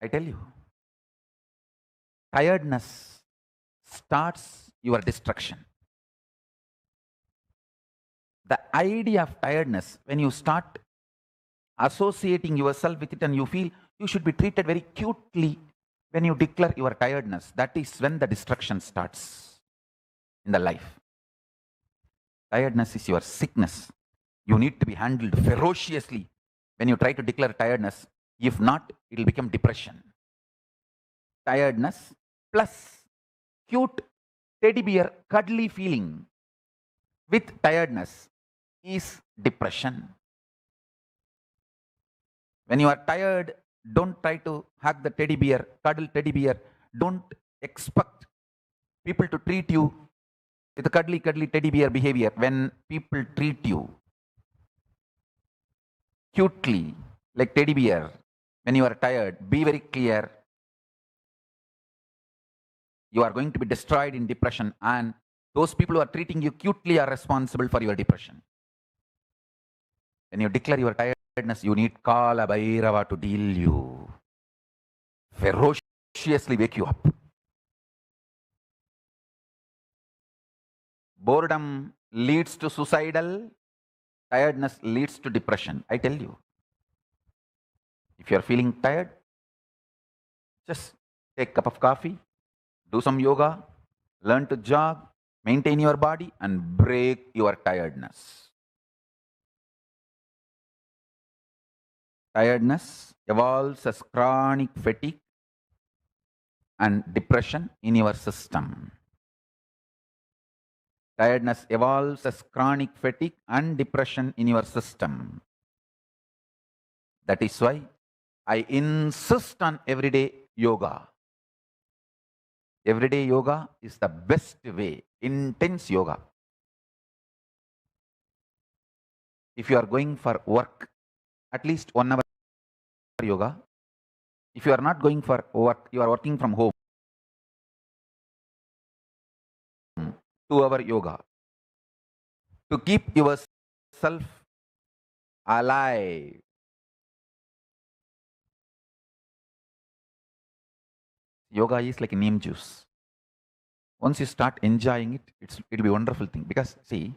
I tell you, tiredness starts your destruction. The idea of tiredness, when you start associating yourself with it and you feel you should be treated very cutely when you declare your tiredness, that is when the destruction starts in the life. Tiredness is your sickness. You need to be handled ferociously when you try to declare tiredness. If not, it will become depression. Tiredness plus cute teddy bear cuddly feeling with tiredness is depression. When you are tired, don't try to hug the teddy bear, cuddle teddy bear. Don't expect people to treat you with a cuddly teddy bear behavior. When people treat you cutely like teddy bear, when you are tired, be very clear. You are going to be destroyed in depression, and those people who are treating you cutely are responsible for your depression. When you declare your tiredness, you need Kalabhairava to deal you, ferociously wake you up. Boredom leads to suicidal, tiredness leads to depression. I tell you, if you are feeling tired, just take a cup of coffee, do some yoga, learn to jog, maintain your body, and break your tiredness. Tiredness evolves as chronic fatigue and depression in your system. Tiredness evolves as chronic fatigue and depression in your system. That is why I insist on everyday yoga. Everyday yoga is the best way, intense yoga. If you are going for work, at least 1 hour yoga. If you are not going for work, you are working from home, 2-hour yoga. To keep yourself alive. Yoga is like a neem juice. Once you start enjoying it, it'll be a wonderful thing. Because see,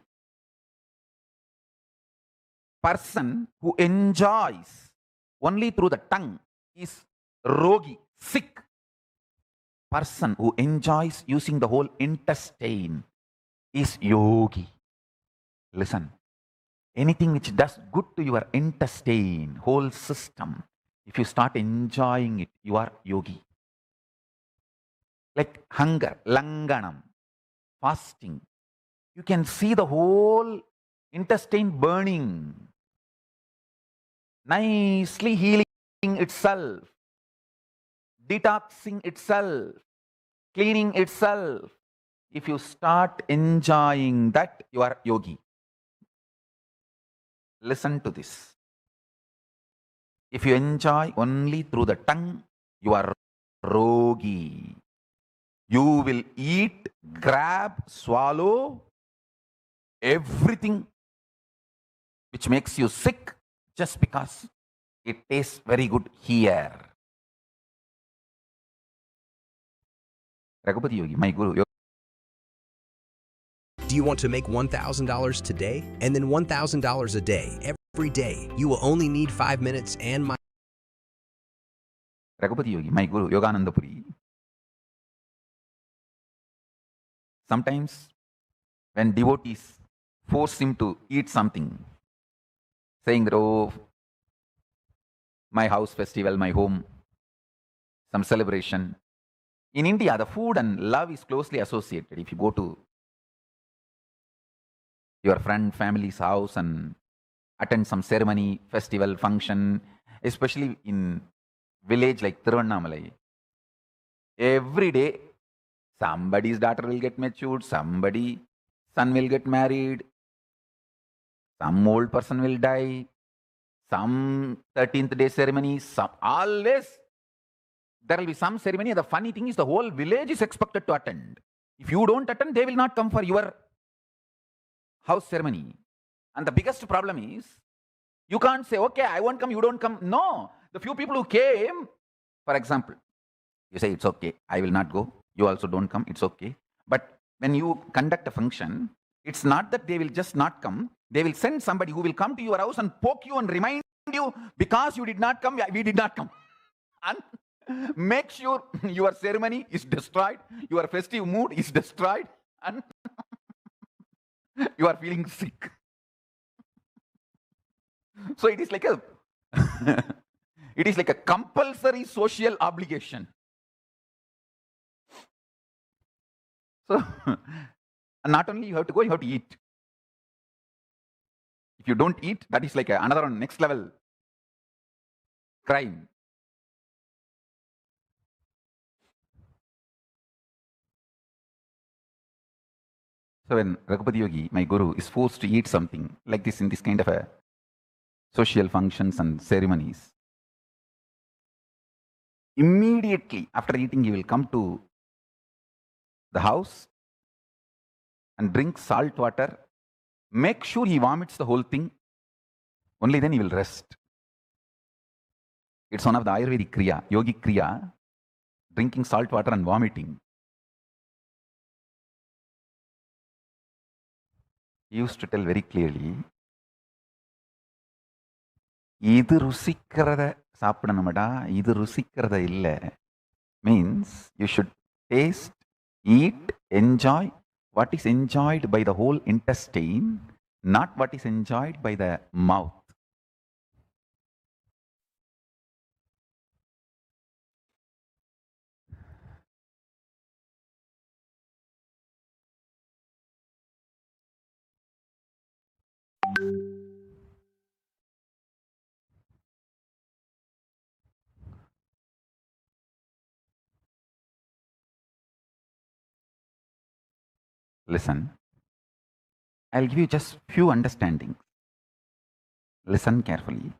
person who enjoys only through the tongue is rogi, sick. Person who enjoys using the whole intestine is yogi. Listen, anything which does good to your intestine, whole system, if you start enjoying it, you are yogi. Like hunger, langanam, fasting. You can see the whole intestine burning, nicely healing itself, detoxing itself, cleaning itself. If you start enjoying that, you are yogi. Listen to this. If you enjoy only through the tongue, you are rogi. You will eat, grab, swallow everything which makes you sick just because it tastes very good here. Raghupati Yogi, my guru. Do you want to make $1,000 today and then $1,000 a day every day? You will only need 5 minutes and my Raghupati Yogi, my guru, Yoganandapuri. Sometimes when devotees force him to eat something, saying that, oh, my house festival, my home, some celebration. In India, the food and love is closely associated. If you go to your friend, family's house and attend some ceremony, festival, function, especially in village like Tiruvannamalai, every day somebody's daughter will get matured, somebody's son will get married, some old person will die, some 13th day ceremony, always there will be some ceremony. The funny thing is the whole village is expected to attend. If you don't attend, they will not come for your house ceremony. And the biggest problem is, you can't say, okay, I won't come, you don't come. No, the few people who came, For example, you say, it's okay, I will not go. You also don't come, it's okay. But when you conduct a function, it's not that they will just not come. They will send somebody who will come to your house and poke you and remind you, because you did not come, we did not come. And make sure your ceremony is destroyed, your festive mood is destroyed, and you are feeling sick. So it is like a it is like a compulsory social obligation. So not only you have to go, you have to eat. If you don't eat, that is like another next level crime. So when Raghupati Yogi, my guru, is forced to eat something like this in this kind of a social functions and ceremonies, immediately after eating, he will come to the house and drink salt water. Make sure he vomits the whole thing. Only then he will rest. It's one of the Ayurvedic Kriya, Yogic Kriya, drinking salt water and vomiting. He used to tell very clearly, இது ருசிக்கிறத சாப்பிடணுமடா, இது ருசிக்கிறத இல்லை. Means you should taste, eat, enjoy what is enjoyed by the whole intestine, not what is enjoyed by the mouth. Listen, I'll give you just few understandings. Listen carefully.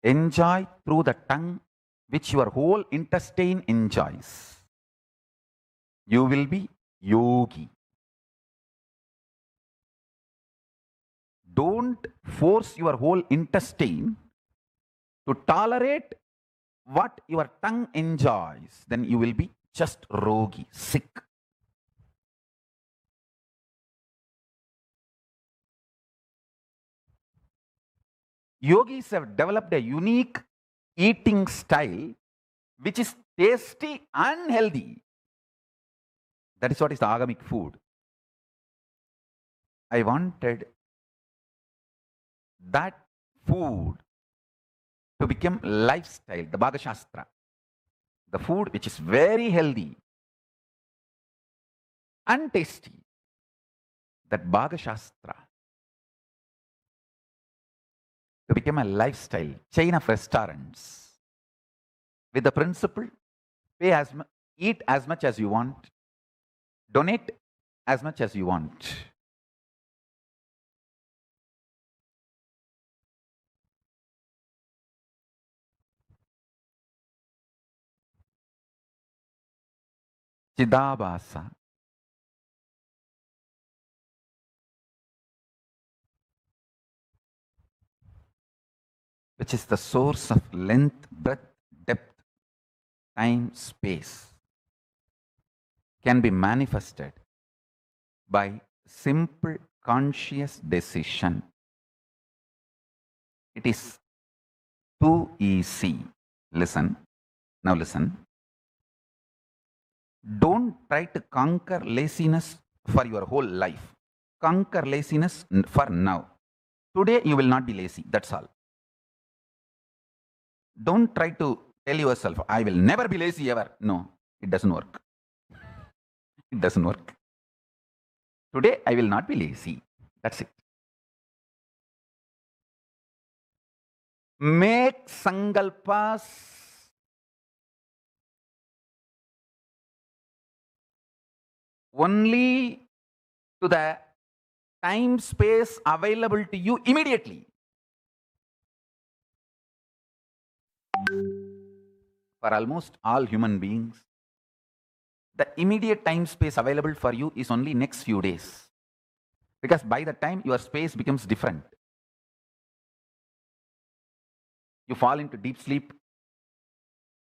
Enjoy through the tongue, which your whole intestine enjoys. You will be yogi. Don't force your whole intestine to tolerate what your tongue enjoys. Then you will be just rogi, sick. Yogis have developed a unique eating style which is tasty and healthy. That is what is the agamic food. I wanted that food to become lifestyle, the Bhaga Shastra. The food which is very healthy and tasty. That Bhaga Shastra to become a lifestyle, chain of restaurants with the principle, eat as much as you want, donate as much as you want. Chidabhasa. Which is the source of length, breadth, depth, time, space, can be manifested by simple conscious decision. It is too easy. Listen. Now listen. Don't try to conquer laziness for your whole life. Conquer laziness for now. Today you will not be lazy. That's all. Don't try to tell yourself, I will never be lazy ever. No, it doesn't work. It doesn't work. Today I will not be lazy. That's it. Make sankalpas only to the time space available to you immediately. For almost all human beings, the immediate time space available for you is only next few days. Because by the time your space becomes different, you fall into deep sleep,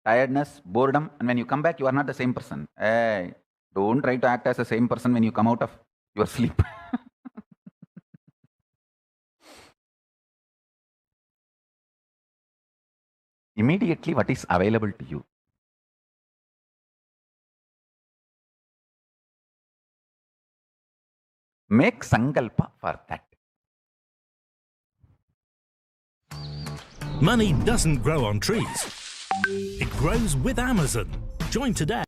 tiredness, boredom, and when you come back, you are not the same person. Hey, don't try to act as the same person when you come out of your sleep. Immediately, what is available to you? Make sankalpa for that. Money doesn't grow on trees. It grows with Amazon. Join today.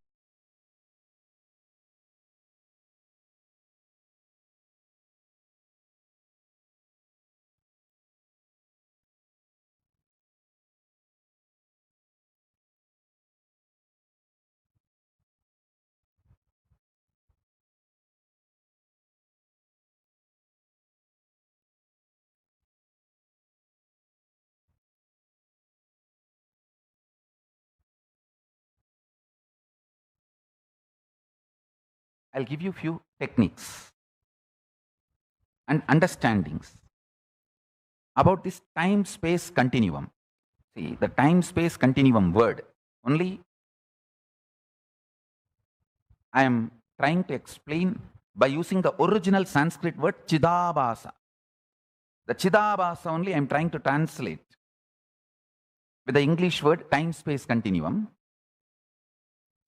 I'll give you few techniques and understandings about this time-space continuum. See, the time-space continuum word, only I am trying to explain by using the original Sanskrit word Chidabhasa. The Chidabhasa only I am trying to translate with the English word time-space continuum.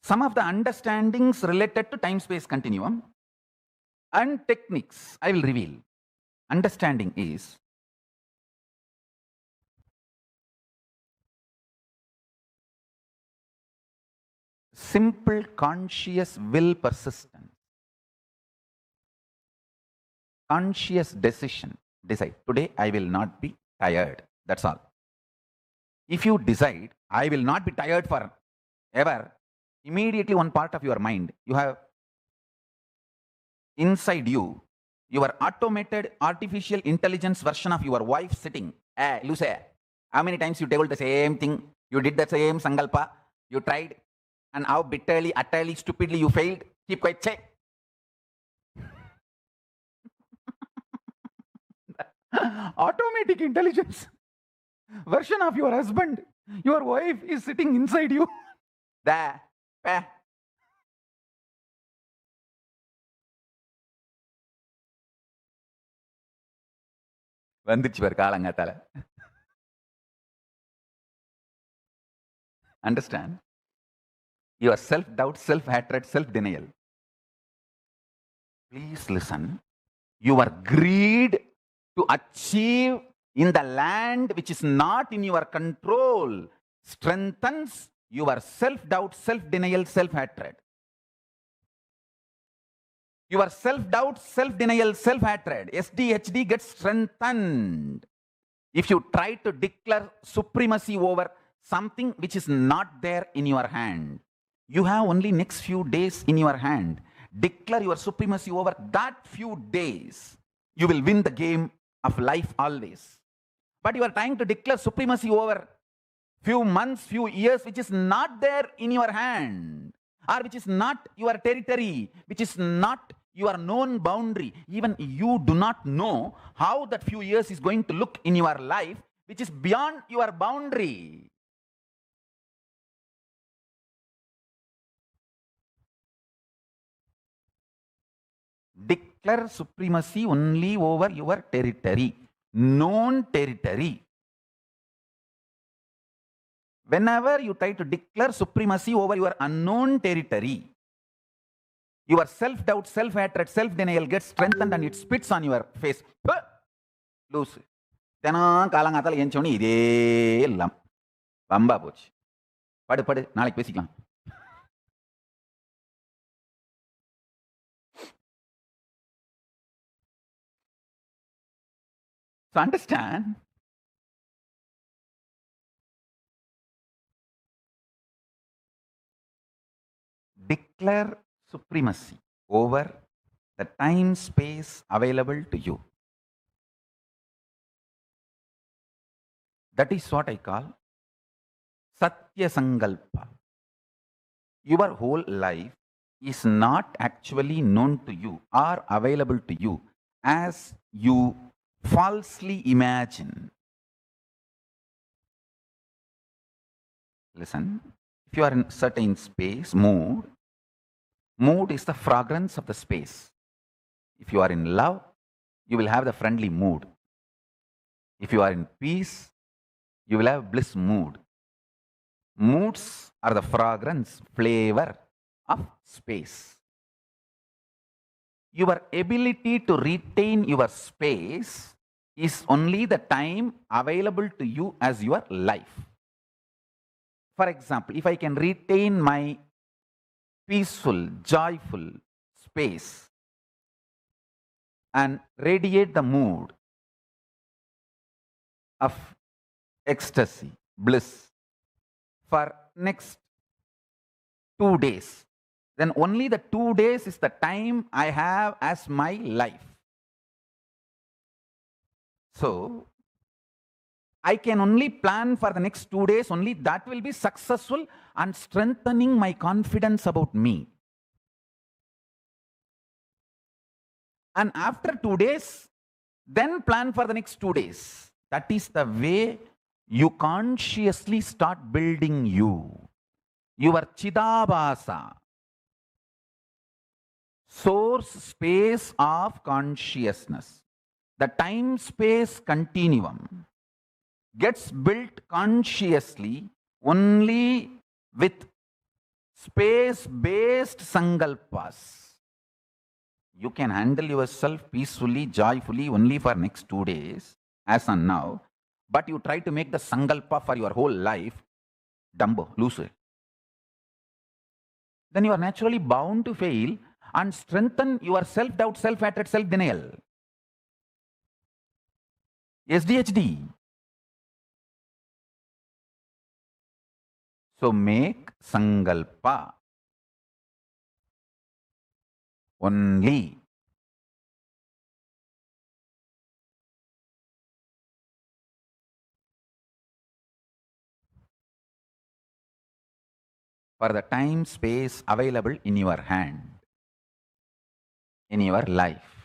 Some of the understandings related to time-space continuum and techniques I will reveal. Understanding is simple conscious will persistence. Conscious decision. Decide, today I will not be tired. That's all. If you decide, I will not be tired for ever, immediately one part of your mind, you have inside you, your automated artificial intelligence version of your wife sitting. Hey, Lucy, how many times you told the same thing? You did the same sankalpa. You tried. And how bitterly, utterly, stupidly you failed. Keep quiet, say. Automatic intelligence version of your husband, your wife is sitting inside you. There. வந்துச்சு பாரு காலங்காத்தால. Understand? Your self-doubt, self-hatred, self-denial. Please listen. Your greed to achieve in the land which is not in your control strengthens your self-doubt, self-denial, self-hatred. Your self-doubt, self-denial, self-hatred, SDHD gets strengthened if you try to declare supremacy over something which is not there in your hand. You have only next few days in your hand. Declare your supremacy over that few days. You will win the game of life always. But you are trying to declare supremacy over few months, few years, which is not there in your hand, or which is not your territory, which is not your known boundary. Even you do not know how that few years is going to look in your life, which is beyond your boundary. Declare supremacy only over your territory, known territory. Whenever you try to declare supremacy over your unknown territory, your self-doubt, self-hatred, self-denial gets strengthened and it spits on your face. Loose. தினம் காலங்காத்தால ஏஞ்சோன்னு இதே எல்லாம் வம்பா போச்சு. படு நாளைக்கு பேசிக்கலாம். So understand, declare supremacy over the time space available to you. That is what I call Satya Sankalpa. Your whole life is not actually known to you or available to you as you falsely imagine. Listen, if you are in certain space, mood is the fragrance of the space. If you are in love, you will have the friendly mood. If you are in peace, you will have bliss mood. Moods are the fragrance, flavor of space. Your ability to retain your space is only the time available to you as your life. For example, if I can retain my peaceful, joyful space and radiate the mood of ecstasy, bliss for next 2 days, then only the 2 days is the time I have as my life. So, I can only plan for the next 2 days, only that will be successful and strengthening my confidence about me. And after 2 days, then plan for the next 2 days. That is the way you consciously start building your Chidabhasa, source space of consciousness. The time-space continuum gets built consciously only with space-based sankalpas. You can handle yourself peacefully, joyfully only for next 2 days, as and now, but you try to make the sankalpa for your whole life, dumbo, lose it. Then you are naturally bound to fail and strengthen your self-doubt, self-hatred, self-denial. SDHD. So make sankalpa only. For the time space available in your hand, in your life.